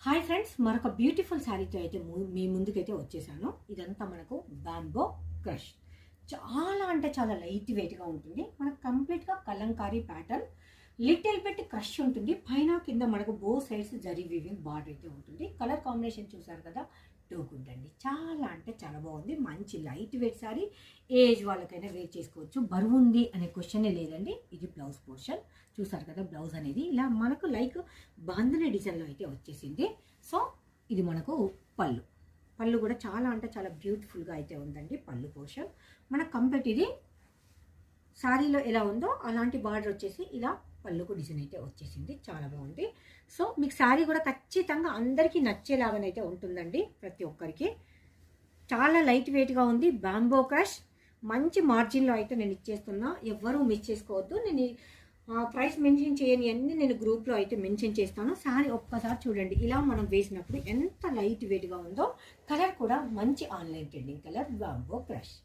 Hi friends, మరొక beautiful శారీతో అయితే మీ ముందుకైతే వచ్చేసాను. ఇదంతా మనకు బ్యాంబో క్రష్. చాలా అంటే చాలా లైట్ వెయిట్గా ఉంటుంది. మనకు కంప్లీట్గా Kalamkari pattern, little bit crush ఉంటుంది. పైన కింద మనకు both sides zari weaving border అయితే ఉంటుంది. కలర్ కాంబినేషన్ చూసారు కదా, టోకుండండి. చాలా అంటే చాలా బాగుంది. మంచి లైట్ వెయిట్ శారీ, ఏజ్ వాళ్ళకైనా వేర్ చేసుకోవచ్చు. బరువు ఉంది అనే క్వశ్చనే లేదండి. ఇది బ్లౌజ్ పోర్షన్ చూసారు కదా. బ్లౌజ్ అనేది ఇలా మనకు లైక్ బాంధనీ డిజైన్లో అయితే వచ్చేసింది. సో ఇది మనకు పళ్ళు కూడా చాలా అంటే చాలా బ్యూటిఫుల్గా అయితే ఉందండి. పళ్ళు పోర్షన్ మనకు కంప్లీట్ ఇది శారీలో ఎలా ఉందో అలాంటి బార్డర్ వచ్చేసి ఇలా పళ్ళుకు డిజైన్ అయితే వచ్చేసింది. చాలా బాగుంది. సో మీకు శారీ కూడా ఖచ్చితంగా అందరికీ నచ్చేలాగానైతే ఉంటుందండి. ప్రతి ఒక్కరికి చాలా లైట్ వెయిట్గా ఉంది. బ్యాంబో క్రష్ మంచి మార్జిన్లో అయితే నేను ఇచ్చేస్తున్నా. ఎవ్వరూ మిస్ చేసుకోవద్దు. నేను ప్రైస్ మెన్షన్ చేయని అన్ని నేను గ్రూప్లో అయితే మెన్షన్ చేస్తాను. శారీ ఒక్కసారి చూడండి. ఇలా మనం వేసినప్పుడు ఎంత లైట్ వెయిట్గా ఉందో. కలర్ కూడా మంచి online trending colour bamboo crush.